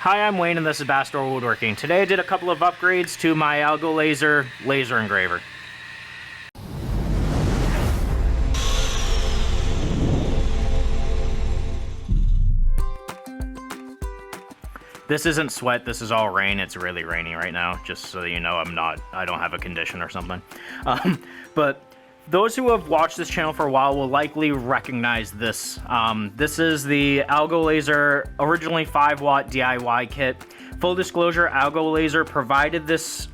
Hi, I'm Wayne and this is Bassador Woodworking. Today I did a couple of upgrades to my AlgoLaser laser engraver. This isn't sweat, this is all rain. It's really rainy right now, just so you know I don't have a condition or something. But those who have watched this channel for a while will likely recognize this. This is the AlgoLaser, originally 5-watt DIY kit. Full disclosure, AlgoLaser provided this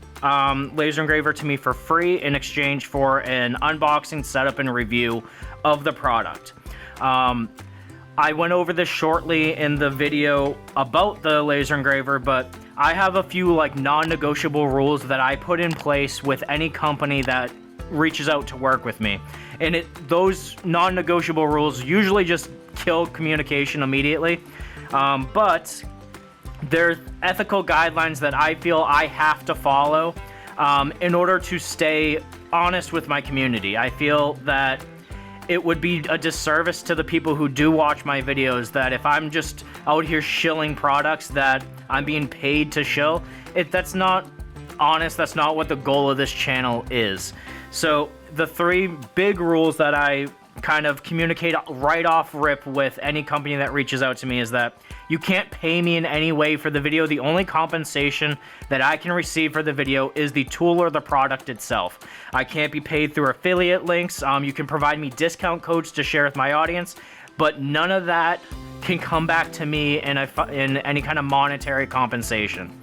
laser engraver to me for free in exchange for an unboxing, setup, and review of the product. I went over this shortly in the video about the laser engraver, but I have a few non-negotiable rules that I put in place with any company that reaches out to work with me. And those non-negotiable rules usually just kill communication immediately. But there's ethical guidelines that I feel I have to follow in order to stay honest with my community. I feel that it would be a disservice to the people who do watch my videos that if I'm just out here shilling products that I'm being paid to shill, that's not honest. That's not what the goal of this channel is. So the three big rules that I kind of communicate right off rip with any company that reaches out to me is that you can't pay me in any way for the video. The only compensation that I can receive for the video is the tool or the product itself. I can't be paid through affiliate links. You can provide me discount codes to share with my audience, but none of that can come back to me in any kind of monetary compensation.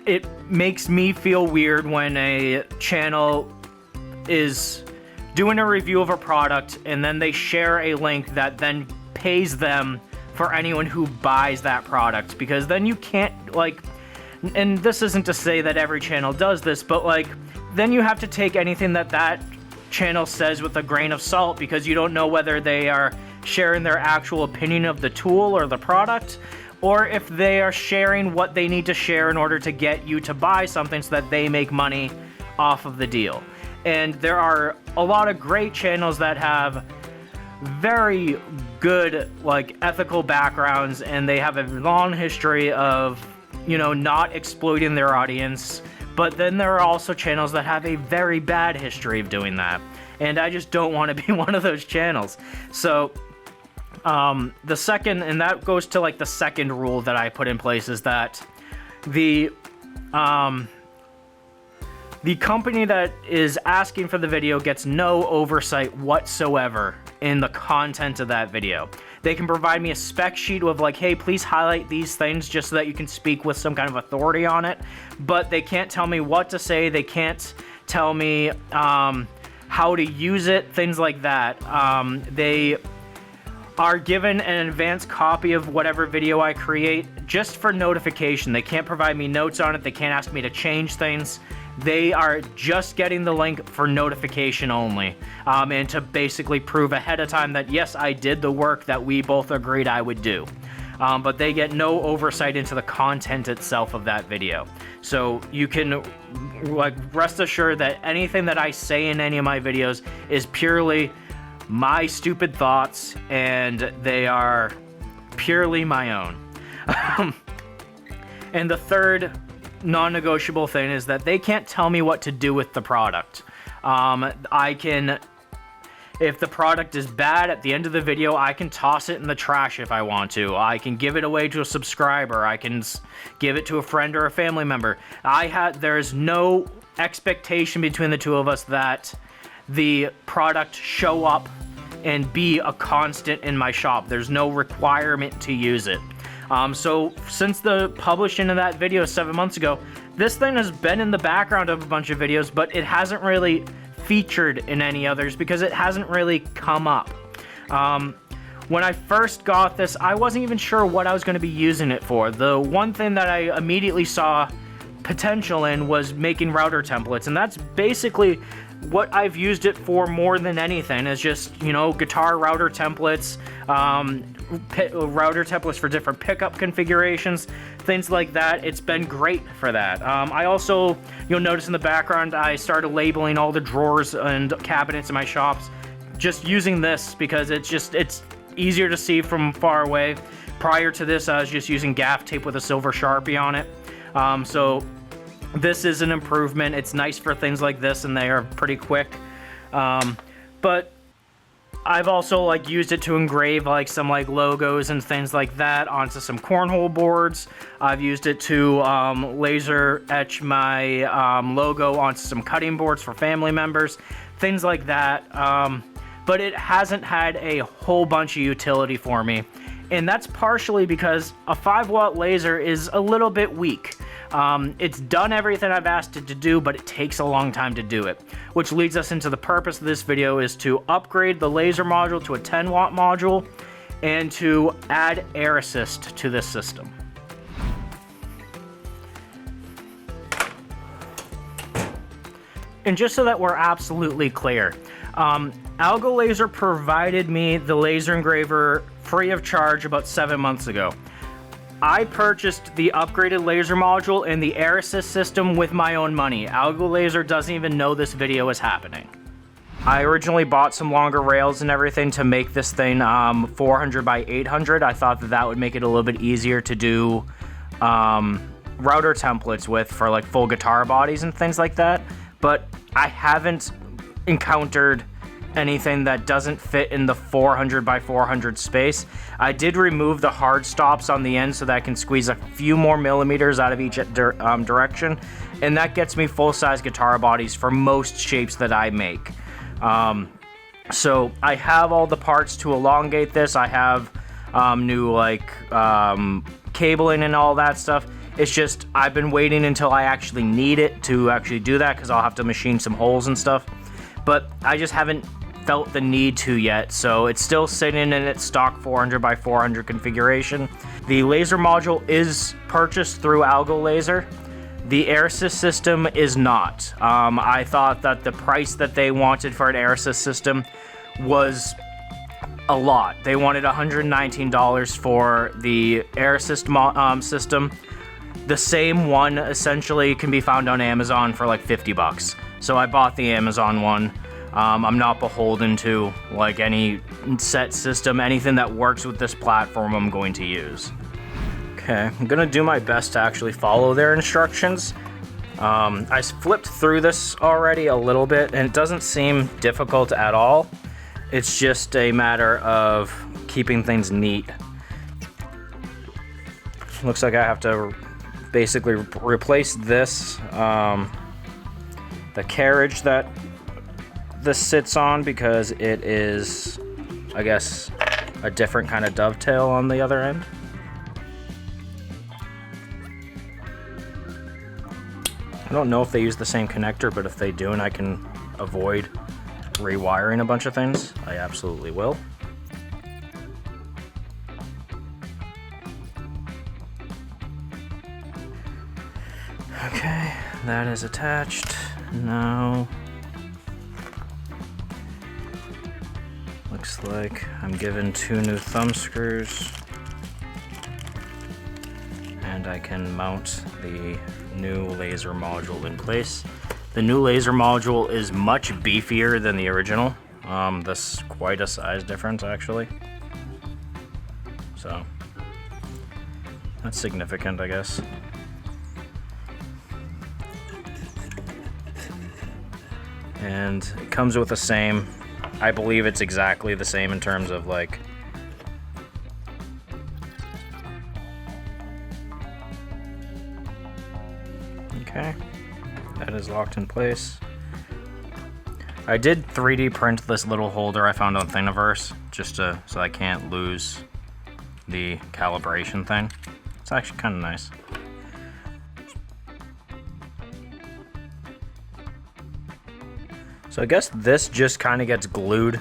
It makes me feel weird when a channel is doing a review of a product and then they share a link that then pays them for anyone who buys that product, because then you can't and this isn't to say that every channel does this, but then you have to take anything that channel says with a grain of salt, because you don't know whether they are sharing their actual opinion of the tool or the product, or if they are sharing what they need to share in order to get you to buy something so that they make money off of the deal. And there are a lot of great channels that have very good ethical backgrounds, and they have a long history of not exploiting their audience. But then there are also channels that have a very bad history of doing that, and I just don't want to be one of those channels. So the second, and that goes to the second rule that I put in place, is that the company that is asking for the video gets no oversight whatsoever in the content of that video. They can provide me a spec sheet of hey, please highlight these things, just so that you can speak with some kind of authority on it, but they can't tell me what to say. They can't tell me how to use it, things like that. They are given an advanced copy of whatever video I create just for notification. They can't provide me notes on it. They can't ask me to change things. They are just getting the link for notification only, and to basically prove ahead of time that yes, I did the work that we both agreed I would do. But they get no oversight into the content itself of that video. So you can rest assured that anything that I say in any of my videos is purely my stupid thoughts, and they are purely my own. And the third non-negotiable thing is that they can't tell me what to do with the product. If the product is bad at the end of the video, I can toss it in the trash if I want to. I can give it away to a subscriber. I can give it to a friend or a family member. There's no expectation between the two of us that the product show up and be a constant in my shop. There's no requirement to use it. So since the publishing of that video 7 months ago, this thing has been in the background of a bunch of videos, but it hasn't really featured in any others because it hasn't really come up. When I first got this, I wasn't even sure what I was going to be using it for. The one thing that I immediately saw potential in was making router templates, and that's basically what I've used it for more than anything, is just, guitar router templates, router templates for different pickup configurations, things like that. It's been great for that. I also, you'll notice in the background, I started labeling all the drawers and cabinets in my shops just using this, because it's easier to see from far away. Prior to this, I was just using gaff tape with a silver Sharpie on it. So this is an improvement. It's nice for things like this, and they are pretty quick. But I've also like used it to engrave like some like logos and things like that onto some cornhole boards. I've used it to laser etch my logo onto some cutting boards for family members, things like that. But it hasn't had a whole bunch of utility for me. And that's partially because a 5-watt laser is a little bit weak. It's done everything I've asked it to do, but it takes a long time to do it. Which leads us into the purpose of this video, is to upgrade the laser module to a 10-watt module and to add air assist to this system. And just so that we're absolutely clear, AlgoLaser provided me the laser engraver free of charge about 7 months ago. I purchased the upgraded laser module and the air assist system with my own money. AlgoLaser doesn't even know this video is happening. I originally bought some longer rails and everything to make this thing 400 by 800. I thought that would make it a little bit easier to do router templates with for like full guitar bodies and things like that. But I haven't encountered anything that doesn't fit in the 400 by 400 space. I did remove the hard stops on the end so that I can squeeze a few more millimeters out of each direction, and that gets me full-size guitar bodies for most shapes that I make. So I have all the parts to elongate this. I have new like cabling and all that stuff. It's just I've been waiting until I actually need it to actually do that, because I'll have to machine some holes and stuff. But I just haven't felt the need to yet, so it's still sitting in its stock 400 by 400 configuration. The laser module is purchased through AlgoLaser. The air assist system is not. I thought that the price that they wanted for an air assist system was a lot. They wanted $119 for the air assist system. The same one essentially can be found on Amazon for like 50 bucks. So I bought the Amazon one. I'm not beholden to like any set system. Anything that works with this platform I'm going to use. Okay, I'm gonna do my best to actually follow their instructions. I flipped through this already a little bit, and it doesn't seem difficult at all. It's just a matter of keeping things neat. Looks like I have to basically replace this, the carriage that this sits on, because it is, I guess, a different kind of dovetail on the other end. I don't know if they use the same connector, but if they do and I can avoid rewiring a bunch of things, I absolutely will. Okay, that is attached. Now, looks like I'm given 2 new thumb screws, and I can mount the new laser module in place. The new laser module is much beefier than the original. That's quite a size difference, actually. So, that's significant, I guess. And it comes with the same, I believe it's exactly the same in terms of like okay, that is locked in place. I did 3D print this little holder I found on Thingiverse just so I can't lose the calibration thing. It's actually kind of nice. So I guess this just kind of gets glued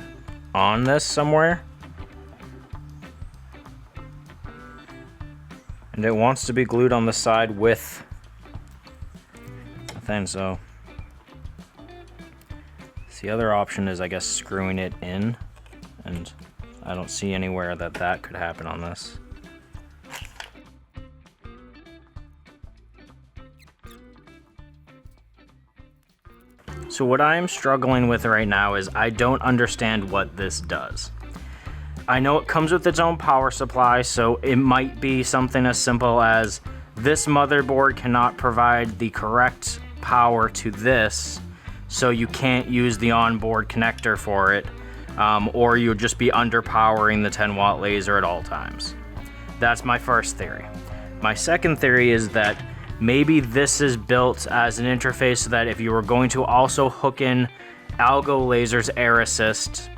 on this somewhere. And it wants to be glued on the side with the thing, so the other option is, I guess, screwing it in, and I don't see anywhere that could happen on this. So what I'm struggling with right now is I don't understand what this does. I know it comes with its own power supply, so it might be something as simple as this motherboard cannot provide the correct power to this, so you can't use the onboard connector for it, or you'll just be underpowering the 10-watt laser at all times. That's my first theory. My second theory is that maybe this is built as an interface so that if you were going to also hook in AlgoLaser's Air Assist,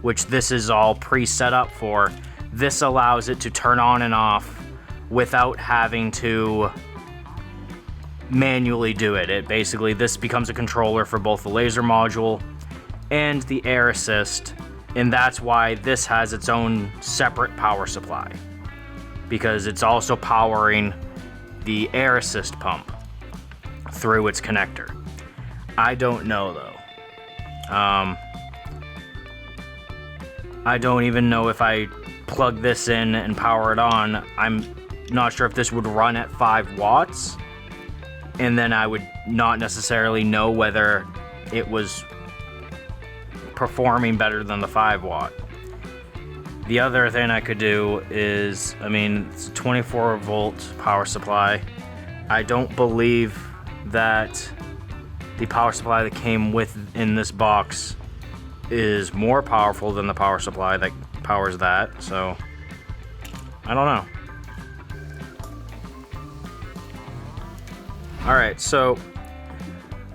which this is all pre-set up for, this allows it to turn on and off without having to manually do it. Basically, this becomes a controller for both the laser module and the Air Assist, and that's why this has its own separate power supply, because it's also powering the Air Assist pump through its connector. I don't know though. I don't even know if I plug this in and power it on. I'm not sure if this would run at 5 watts, and then I would not necessarily know whether it was performing better than the 5 watt. The other thing I could do is, I mean, it's a 24 volt power supply. I don't believe that the power supply that came in this box is more powerful than the power supply that powers that, so I don't know. Alright, so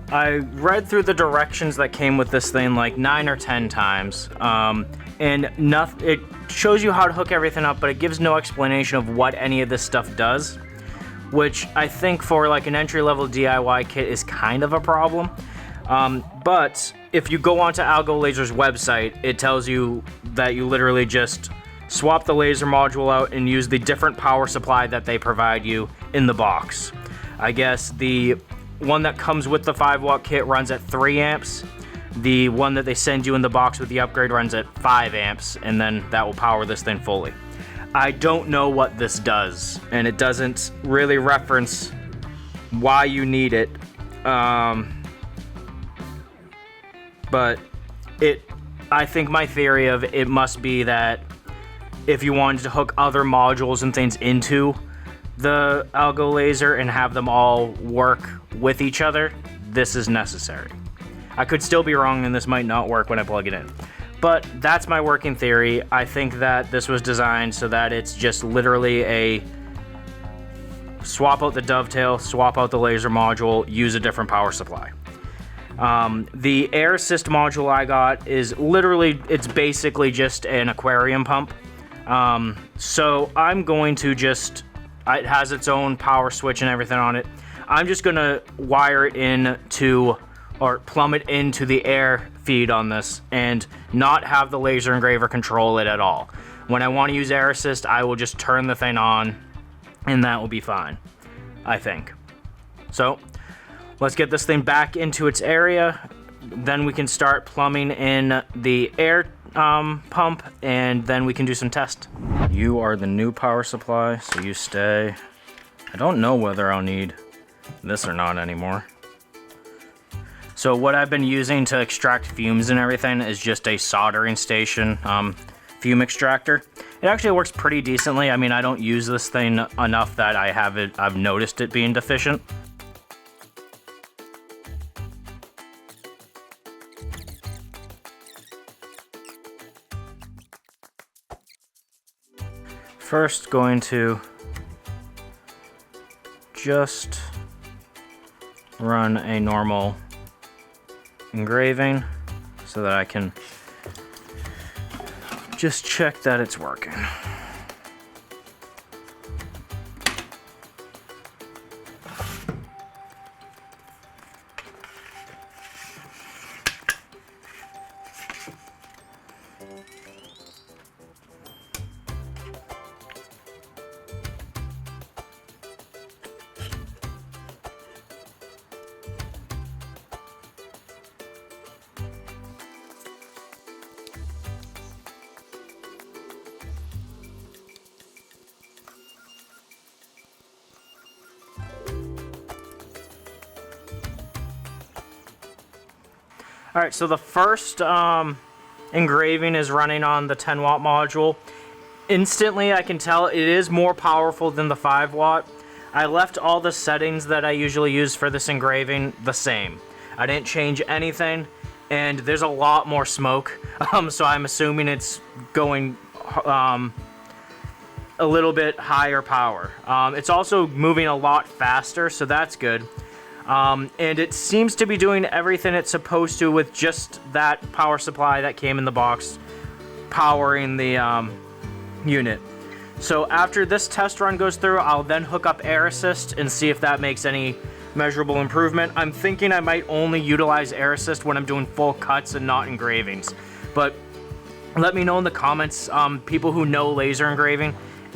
I read through the directions that came with this thing like 9 or 10 times, and it shows you how to hook everything up, but it gives no explanation of what any of this stuff does, which I think for like an entry-level DIY kit is kind of a problem. But if you go onto AlgoLaser's website, it tells you that you literally just swap the laser module out and use the different power supply that they provide you in the box. I guess the one that comes with the 5 watt kit runs at 3 amps. The one that they send you in the box with the upgrade runs at 5 amps, and then that will power this thing fully. I don't know what this does, and it doesn't really reference why you need it. But I think my theory of it must be that if you wanted to hook other modules and things into the AlgoLaser and have them all work with each other, this is necessary. I could still be wrong and this might not work when I plug it in. But that's my working theory. I think that this was designed so that it's just literally a swap out the dovetail, swap out the laser module, use a different power supply. The Air Assist module I got is literally, it's basically just an aquarium pump. So I'm going to just, it has its own power switch and everything on it. I'm just going to wire it in to, or plumb it into the air feed on this and not have the laser engraver control it at all. When I want to use Air Assist, I will just turn the thing on and that will be fine, I think. So let's get this thing back into its area. Then we can start plumbing in the air pump, and then we can do some tests. You are the new power supply, so you stay. I don't know whether I'll need this or not anymore. So what I've been using to extract fumes and everything is just a soldering station fume extractor. It actually works pretty decently. I mean, I don't use this thing enough that I've noticed it being deficient. First, going to just run a normal engraving so that I can just check that it's working. Alright, so the first engraving is running on the 10 watt module. Instantly I can tell it is more powerful than the 5 watt. I left all the settings that I usually use for this engraving the same. I didn't change anything, and there's a lot more smoke, so I'm assuming it's going a little bit higher power. It's also moving a lot faster, so that's good. And it seems to be doing everything it's supposed to with just that power supply that came in the box powering the unit. So after this test run goes through, I'll then hook up Air Assist and see if that makes any measurable improvement. I'm thinking I might only utilize Air Assist when I'm doing full cuts and not engravings. But let me know in the comments, people who know laser engraving,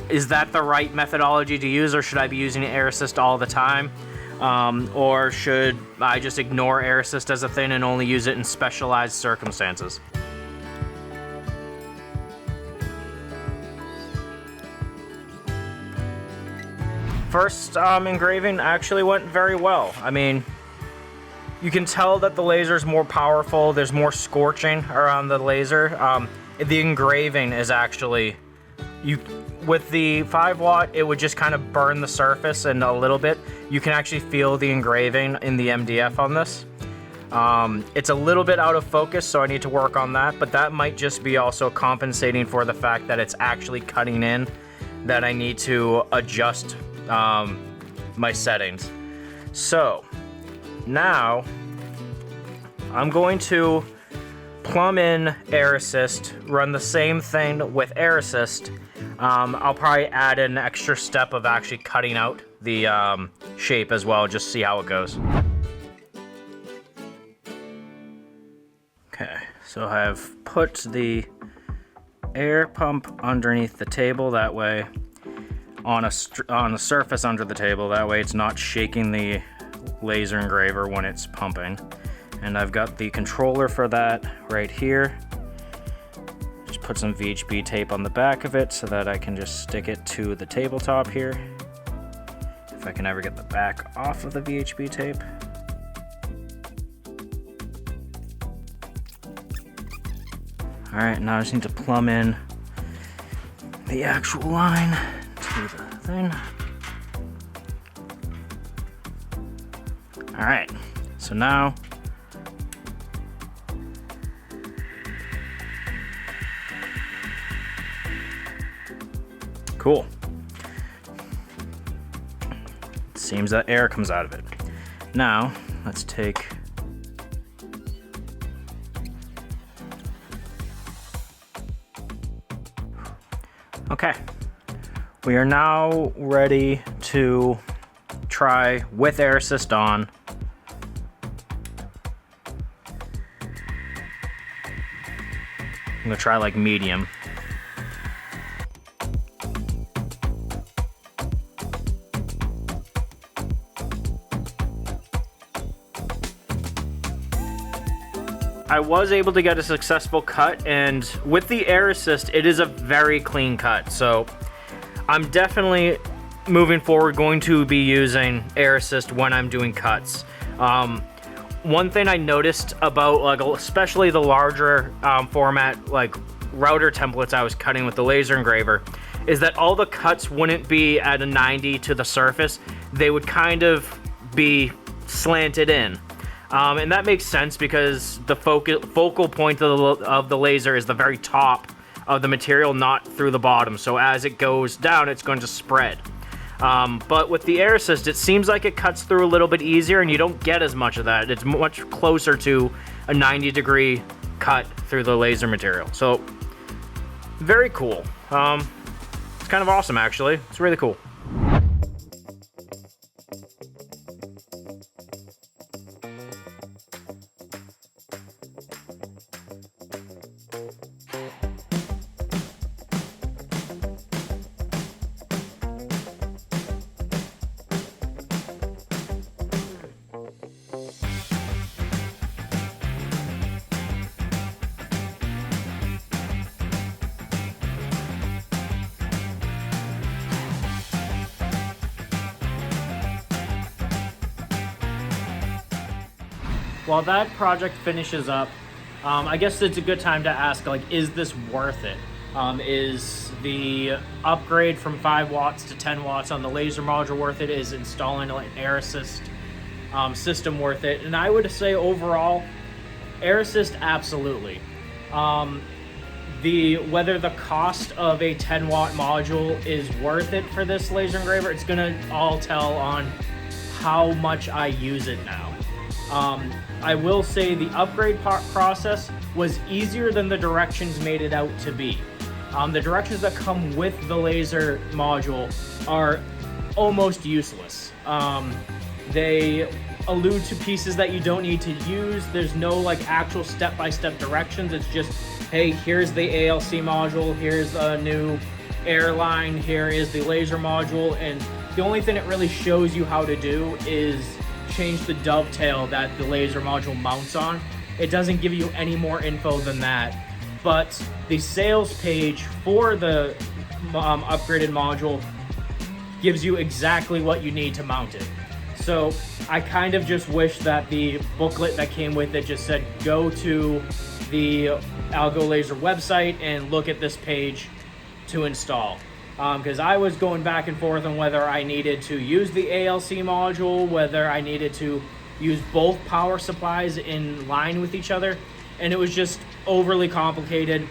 is that the right methodology to use, or should I be using Air Assist all the time? Or should I just ignore Air Assist as a thing and only use it in specialized circumstances? First engraving actually went very well. I mean, you can tell that the laser is more powerful. There's more scorching around the laser. The engraving is actually, with the 5 watt, it would just kind of burn the surface and a little bit. You can actually feel the engraving in the MDF on this. It's a little bit out of focus, so I need to work on that, but that might just be also compensating for the fact that it's actually cutting in, that I need to adjust my settings. So now I'm going to plumb in Air Assist, run the same thing with Air Assist. I'll probably add an extra step of actually cutting out the shape as well, just see how it goes. Okay, so I've put the air pump underneath the table, that way on a surface under the table, that way it's not shaking the laser engraver when it's pumping. And I've got the controller for that right here. Just put some VHB tape on the back of it so that I can just stick it to the tabletop here. If I can ever get the back off of the VHB tape. Alright, now I just need to plumb in the actual line to the thing. Alright, so now cool. It seems that air comes out of it. Now, let's take okay. We are now ready to try with Air Assist on. I'm gonna try like medium. I was able to get a successful cut, and with the Air Assist, it is a very clean cut. So I'm definitely moving forward going to be using Air Assist when I'm doing cuts. One thing I noticed about, like, especially the larger format, like router templates I was cutting with the laser engraver, is that all the cuts wouldn't be at a 90 to the surface. They would kind of be slanted in. And that makes sense because the focal point of the laser is the very top of the material, not through the bottom. So as it goes down, it's going to spread. But with the Air Assist, it seems like it cuts through a little bit easier, and you don't get as much of that. It's much closer to a 90-degree cut through the laser material. So very cool. It's kind of awesome, actually. It's really cool. While that project finishes up, I guess it's a good time to ask, like, is this worth it? Is the upgrade from 5 watts to 10 watts on the laser module worth it? Is installing an air assist system worth it? And I would say overall, air assist, absolutely. Whether the cost of a 10 watt module is worth it for this laser engraver, it's gonna all tell on how much I use it now. I will say the upgrade process was easier than the directions made it out to be. The directions that come with the laser module are almost useless. They allude to pieces that you don't need to use. There's no like actual step-by-step directions. It's just, hey, here's the ALC module, here's a new airline, here is the laser module, and the only thing it really shows you how to do is change the dovetail that the laser module mounts on. It doesn't give you any more info than that. But the sales page for the upgraded module gives you exactly what you need to mount it. So I kind of just wish that the booklet that came with it just said, go to the AlgoLaser website and look at this page to install. Because I was going back and forth on whether I needed to use the ALC module, whether I needed to use both power supplies in line with each other, and it was just overly complicated.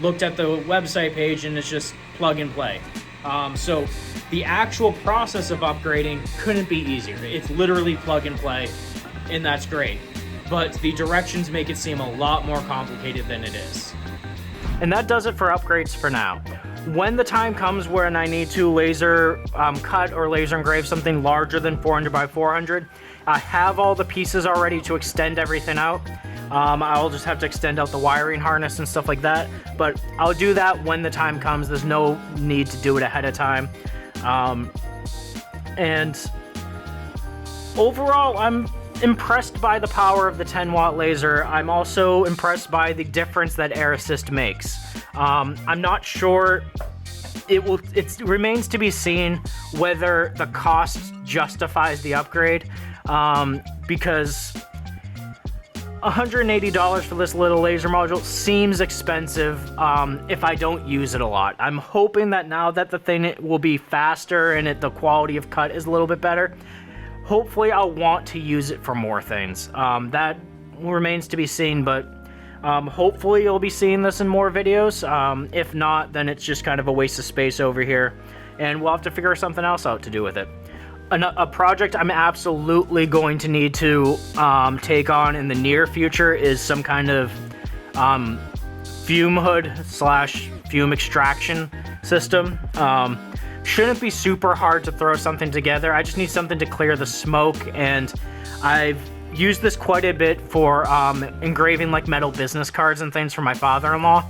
Looked at the website page and it's just plug and play. So the actual process of upgrading couldn't be easier. It's literally plug and play, and that's great. But the directions make it seem a lot more complicated than it is. And that does it for upgrades for now. When the time comes when I need to laser cut or laser engrave something larger than 400 by 400, I have all the pieces already to extend everything out. I'll just have to extend out the wiring harness and stuff like that, but I'll do that when the time comes. There's no need to do it ahead of time. And overall, I'm impressed by the power of the 10 watt laser. I'm also impressed by the difference that air assist makes. I'm not sure, it remains to be seen whether the cost justifies the upgrade, because $180 for this little laser module seems expensive if I don't use it a lot. I'm hoping that now that the thing will be faster and the quality of cut is a little bit better, hopefully I'll want to use it for more things. That remains to be seen, but hopefully you'll be seeing this in more videos. If not, then it's just kind of a waste of space over here, and we'll have to figure something else out to do with it. A project I'm absolutely going to need to take on in the near future is some kind of fume hood / fume extraction system. Shouldn't be super hard to throw something together. I just need something to clear the smoke, and I've used this quite a bit for engraving like metal business cards and things for my father-in-law,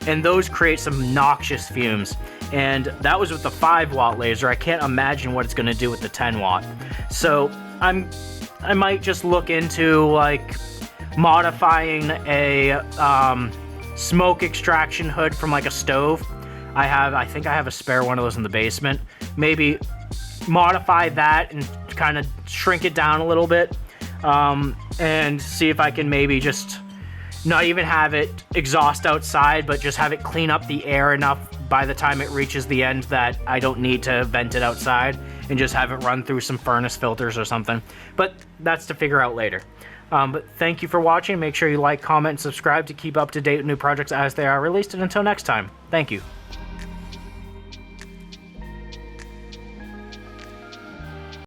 and those create some noxious fumes. And that was with the 5 watt laser. I can't imagine what it's going to do with the 10 watt. So I might just look into like modifying a smoke extraction hood from like a stove. I think I have a spare one of those in the basement. Maybe modify that and kind of shrink it down a little bit, and see if I can maybe just not even have it exhaust outside, but just have it clean up the air enough by the time it reaches the end that I don't need to vent it outside, and just have it run through some furnace filters or something. But that's to figure out later. But thank you for watching. Make sure you like, comment, and subscribe to keep up to date with new projects as they are released. And until next time, thank you.